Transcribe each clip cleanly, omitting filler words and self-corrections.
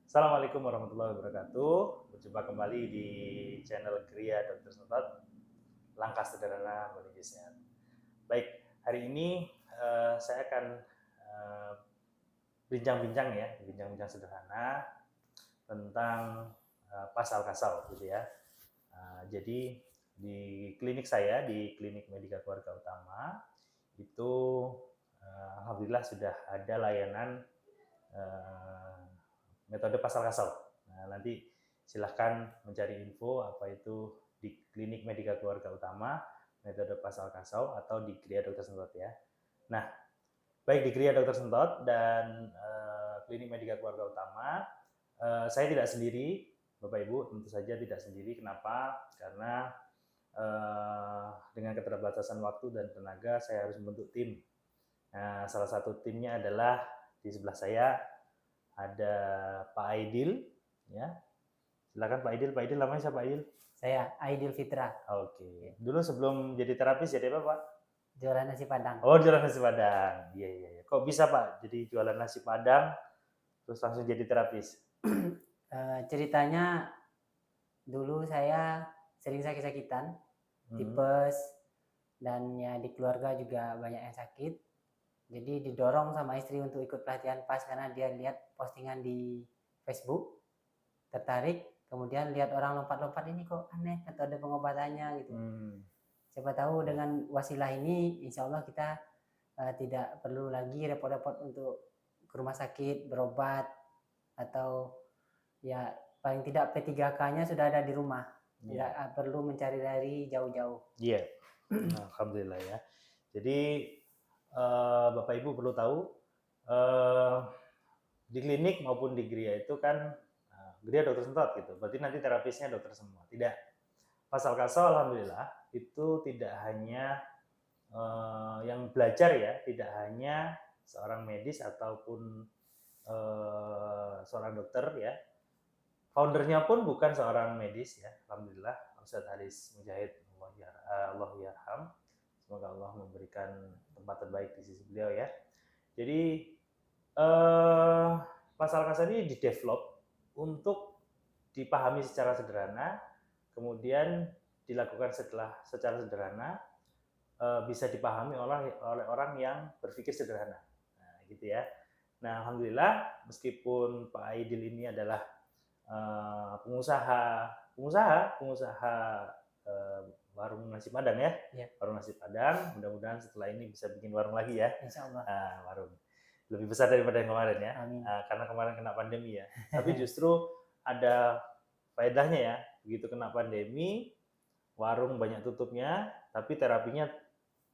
Assalamualaikum warahmatullahi wabarakatuh. Berjumpa kembali di channel Gria Dr. Sentot, langkah sederhana menuju sehat. Baik, hari ini saya akan eh, bincang-bincang ya, bincang-bincang sederhana tentang pasal kasal gitu ya. Jadi di klinik saya, di klinik Medika Keluarga Utama, itu alhamdulillah sudah ada layanan eh, metode pasal kasal. Nah, nanti silahkan mencari info apa itu di klinik Medika Keluarga Utama, metode pasal kasal atau di Gria Dr. Sentot ya. Nah, baik di Gria Dr. Sentot dan klinik Medika Keluarga Utama, saya tidak sendiri, Bapak Ibu, tentu saja tidak sendiri. Kenapa? Karena dengan keterbatasan waktu dan tenaga, saya harus membentuk tim. Nah, salah satu timnya adalah di sebelah saya ada Pak Aidil, ya. Silakan Pak Aidil. Pak Aidil, namanya siapa Pak Aidil? Saya Aidil Fitra. Oke. Dulu sebelum jadi terapis jadi apa Pak? Jualan nasi Padang. Oh, jualan nasi Padang. Iya, iya. Kok bisa Pak jadi jualan nasi Padang terus langsung jadi terapis? Ceritanya dulu saya sering sakit-sakitan, tipes, dan ya di keluarga juga banyak yang sakit. Jadi didorong sama istri untuk ikut pelatihan PAS karena dia lihat postingan di Facebook, tertarik, kemudian lihat orang lompat-lompat, ini kok aneh metode pengobatannya gitu. Siapa tahu dengan wasilah ini insya Allah kita tidak perlu lagi repot-repot untuk ke rumah sakit berobat, atau ya paling tidak P3K-nya sudah ada di rumah, nggak perlu mencari dari jauh-jauh. Iya, alhamdulillah ya. Jadi Bapak Ibu perlu tahu di klinik maupun di Gria itu kan Gria dokter sentot gitu. Berarti nanti terapisnya dokter semua. Tidak. Pasal kasal alhamdulillah itu tidak hanya yang belajar ya, tidak hanya seorang medis ataupun seorang dokter ya. Foundernya pun bukan seorang medis ya, alhamdulillah, Ustadz Haris Mujahid, Allah yarham. Semoga Allah memberikan tempat terbaik di sisi beliau ya. Jadi pasal kasal ini didevelop untuk dipahami secara sederhana, kemudian dilakukan secara sederhana, bisa dipahami oleh orang yang berpikir sederhana. Nah, gitu ya. Nah, alhamdulillah meskipun Pak Aidil ini adalah pengusaha warung nasi Padang ya. Warung nasi Padang, mudah-mudahan setelah ini bisa bikin warung lagi ya. Insya Allah. Warung lebih besar daripada yang kemarin ya. Amin. Karena kemarin kena pandemi ya. Tapi justru ada faedahnya ya. Begitu kena pandemi, warung banyak tutupnya, tapi terapinya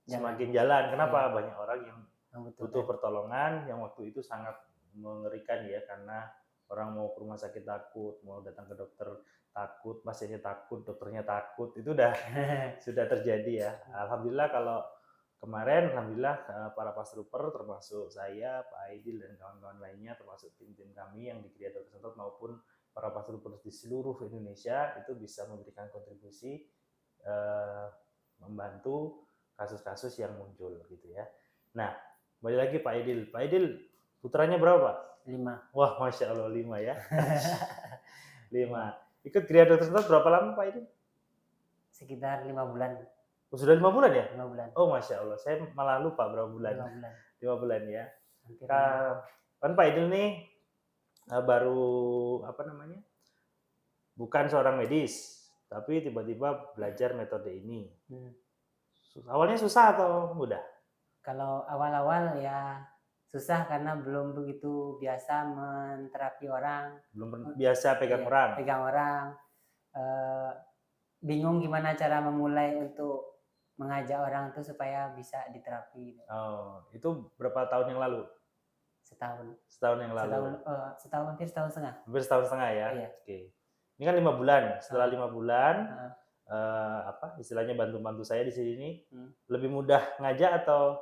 semakin jalan. Kenapa? Banyak orang yang butuh pertolongan, yang waktu itu sangat mengerikan ya, karena orang mau ke rumah sakit takut, mau datang ke dokter takut, pasiennya takut, dokternya takut, itu sudah terjadi ya. Alhamdulillah kalau kemarin, alhamdulillah para pastruper termasuk saya, Pak Aidil dan kawan-kawan lainnya, termasuk tim-tim kami yang di Gria Dr. Sentot maupun para pastruper di seluruh Indonesia itu bisa memberikan kontribusi membantu kasus-kasus yang muncul gitu ya. Nah, kembali lagi Pak Aidil. Pak Aidil, putranya berapa? 5. Wah, Masya Allah 5 ya. 5. Ikut Gria Dr. Sentot berapa lama Pak Aidil? Sekitar 5 bulan. Oh, sudah 5 bulan ya? 5 bulan. Oh, Masya Allah. Saya malah lupa berapa bulan. 5 bulan. 5 bulan ya. Kan Pak Aidil nih baru bukan seorang medis, tapi tiba-tiba belajar metode ini. Awalnya susah atau mudah? Kalau awal-awal ya susah karena belum begitu biasa menterapi orang. Belum biasa pegang orang. Pegang orang. Bingung gimana cara memulai untuk mengajak orang itu supaya bisa diterapi. Oh, itu berapa tahun yang lalu? Setahun. Setahun yang lalu. Hampir setahun setengah. Hampir setahun setengah ya. Iya. Oke. Ini kan 5 bulan. Setelah 5 bulan, istilahnya bantu-bantu saya di sini, lebih mudah ngajak atau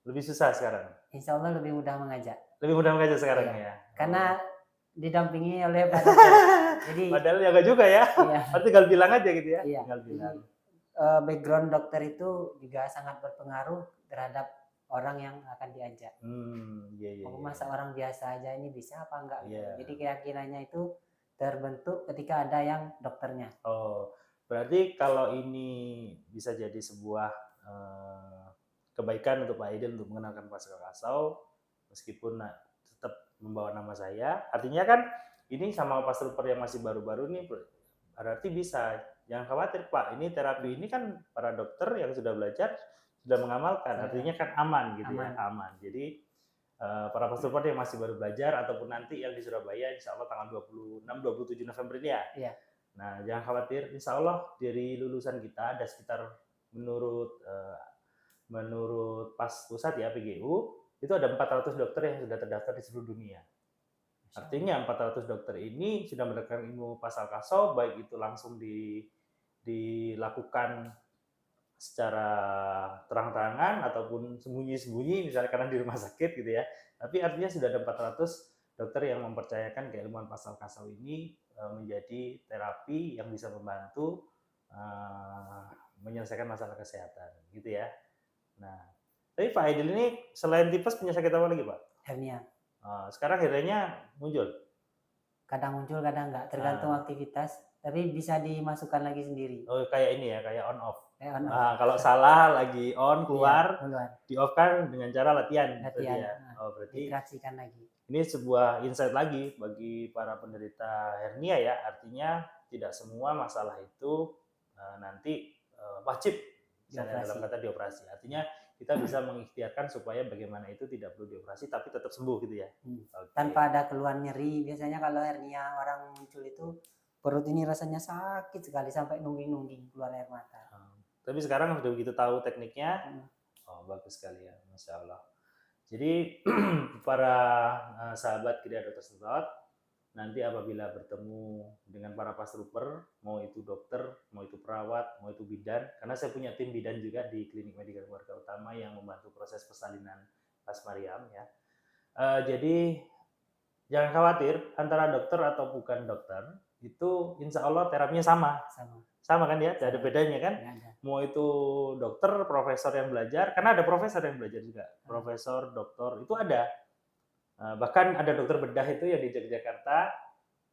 lebih susah sekarang? Insya Allah lebih mudah mengajak. Lebih mudah mengajak sekarang ya. Karena didampingi oleh Pak. Jadi padahal ya enggak juga ya. Iya. Tinggal bilang aja gitu ya. Iya. Tinggal bilang. Background dokter itu juga sangat berpengaruh terhadap orang yang akan diajak. Iya. Masa orang biasa aja ini bisa apa enggak gitu. Iya. Jadi keyakinannya itu terbentuk ketika ada yang dokternya. Oh, berarti kalau ini bisa jadi sebuah kebaikan untuk Pak Aidil untuk mengenalkan Pascal Kasau, meskipun tetap membawa nama saya. Artinya kan ini sama Pas Trooper yang masih baru-baru nih, berarti bisa. Jangan khawatir Pak, ini terapi ini kan para dokter yang sudah belajar, sudah mengamalkan, artinya kan aman gitu ya, aman. Jadi para Pas Trooper yang masih baru belajar ataupun nanti yang di Surabaya, insya Allah tanggal 26-27 November ini ya. Iya. Nah, jangan khawatir, insya Allah dari lulusan kita ada sekitar menurut PAS Pusat ya, PGU, itu ada 400 dokter yang sudah terdaftar di seluruh dunia. Artinya 400 dokter ini sudah mendapatkan ilmu Pascal Kasau, baik itu langsung dilakukan secara terang-terangan ataupun sembunyi-sembunyi, misalnya karena di rumah sakit gitu ya. Tapi artinya sudah ada 400 dokter yang mempercayakan keilmuan Pascal Kasau ini menjadi terapi yang bisa membantu menyelesaikan masalah kesehatan, gitu ya. Nah, tapi Pak Aidil ini selain tipes punya sakit apa lagi Pak? Hernia. Sekarang hernianya muncul? Kadang muncul, kadang enggak, tergantung aktivitas. Tapi bisa dimasukkan lagi sendiri. Oh, kayak ini ya, kayak on off. On off. Kalau salah lagi on keluar, keluar. Di off kan dengan cara latihan. Latihan. Ya. Berarti ditraksikan lagi. Ini sebuah insight lagi bagi para penderita hernia ya. Artinya tidak semua masalah itu nanti wajib misalnya dalam kata dioperasi. Artinya kita bisa mengikhtiarkan supaya bagaimana itu tidak perlu dioperasi tapi tetap sembuh gitu ya. Okay. Tanpa ada keluhan nyeri. Biasanya kalau hernia orang muncul itu perut ini rasanya sakit sekali sampai nungging-nungging keluar air mata. Tapi sekarang sudah begitu tahu tekniknya, bagus sekali ya, Masya Allah. Jadi para sahabat Kriya Dokter Sentot, nanti apabila bertemu dengan para Pas Trooper, mau itu dokter, mau itu perawat, mau itu bidan, karena saya punya tim bidan juga di Klinik Medika Keluarga Utama yang membantu proses persalinan Pas Mariam ya. Jadi jangan khawatir antara dokter atau bukan dokter, itu insya Allah terapinya sama kan ya, tidak ada bedanya kan. Mau itu dokter, profesor yang belajar, karena ada profesor yang belajar juga, profesor, dokter itu ada. Bahkan ada dokter bedah itu yang di Yogyakarta,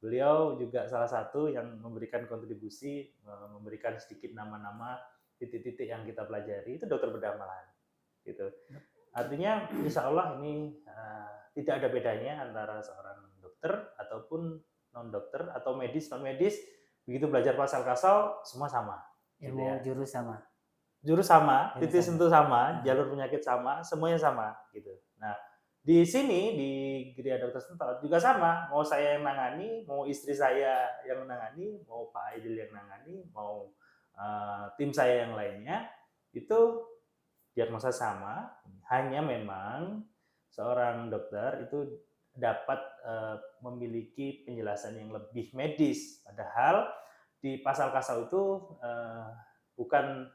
beliau juga salah satu yang memberikan kontribusi, memberikan sedikit nama-nama titik-titik yang kita pelajari, itu dokter bedah malahan gitu. Artinya insya Allah ini tidak ada bedanya antara seorang dokter ataupun non dokter atau medis non medis, begitu belajar Pascal Kasau semua sama. Ilmu gitu ya. Jurus sama, titik sentuh sama, jalur penyakit sama, semuanya sama gitu. Nah, di sini di Kriya Dokter Sentot juga sama, mau saya yang nangani, mau istri saya yang menangani, mau Pak Aidil yang nangani, mau tim saya yang lainnya, itu diagnosa sama, hanya memang seorang dokter itu dapat memiliki penjelasan yang lebih medis, padahal di Pascal Kasau itu bukan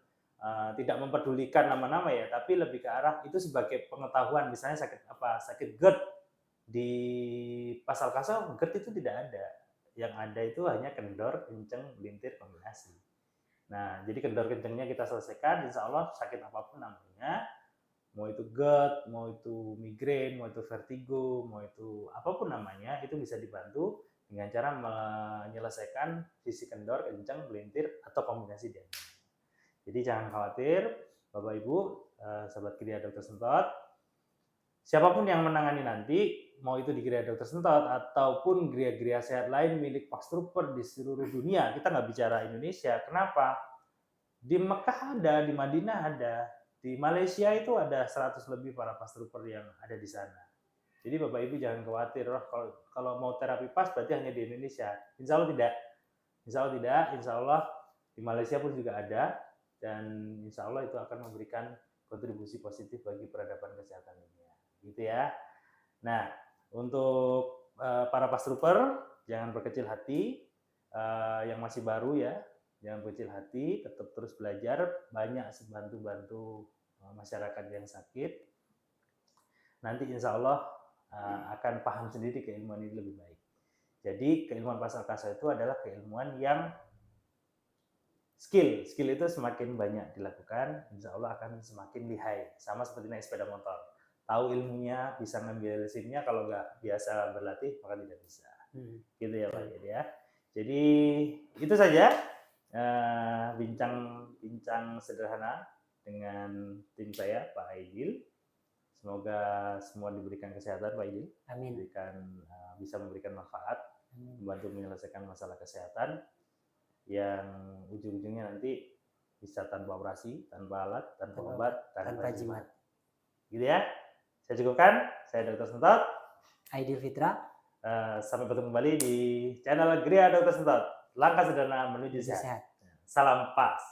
tidak mempedulikan nama-nama ya, tapi lebih ke arah itu sebagai pengetahuan. Misalnya sakit GERD di Pascal Kasau, GERD itu tidak ada, yang ada itu hanya kendor, kenceng, melintir, kombinasi. Nah, jadi kendor kencengnya kita selesaikan, insya Allah sakit apapun namanya, mau itu GERD, mau itu migrain, mau itu vertigo, mau itu apapun namanya, itu bisa dibantu dengan cara menyelesaikan sisi kendor, kenceng, melintir, atau kombinasi dia. Jadi jangan khawatir, Bapak Ibu, sahabat Kriya Dokter Sentot, siapapun yang menangani nanti, mau itu di Kriya Dokter Sentot ataupun geria-geria sehat lain milik Pas Trooper di seluruh dunia, kita nggak bicara Indonesia. Kenapa? Di Mekah ada, di Madinah ada, di Malaysia itu ada 100 lebih para Pas Trooper yang ada di sana. Jadi Bapak Ibu jangan khawatir, kalau mau terapi pas berarti hanya di Indonesia. Insya Allah tidak. Insya Allah tidak. Insya Allah di Malaysia pun juga ada. Dan insya Allah itu akan memberikan kontribusi positif bagi peradaban kesehatan dunia. Gitu ya. Nah, untuk para Pas Trooper, jangan berkecil hati. Yang masih baru ya, jangan berkecil hati. Tetap terus belajar. Banyak bantu-bantu masyarakat yang sakit. Nanti insya Allah akan paham sendiri keilmuan ini lebih baik. Jadi keilmuan Pascal Kasau itu adalah keilmuan yang skill itu semakin banyak dilakukan, insya Allah akan semakin lihai. Sama seperti naik sepeda motor. Tahu ilmunya, bisa ngambil SIM-nya, kalau nggak biasa berlatih, maka tidak bisa. Gitu ya Pak Jadi ya. Jadi itu saja bincang sederhana dengan tim saya, Pak Aidil. Semoga semua diberikan kesehatan, Pak Aidil. Amin. Bisa memberikan manfaat, membantu menyelesaikan masalah kesehatan yang ujung-ujungnya nanti bisa tanpa operasi, tanpa alat, tanpa obat, tanpa jimat. Gitu ya. Saya cukupkan. Saya Dr. Sentot. Aidil Fitra. Sampai bertemu kembali di channel Gria Dr. Sentot. Langkah sederhana menuju sehat. Salam pas.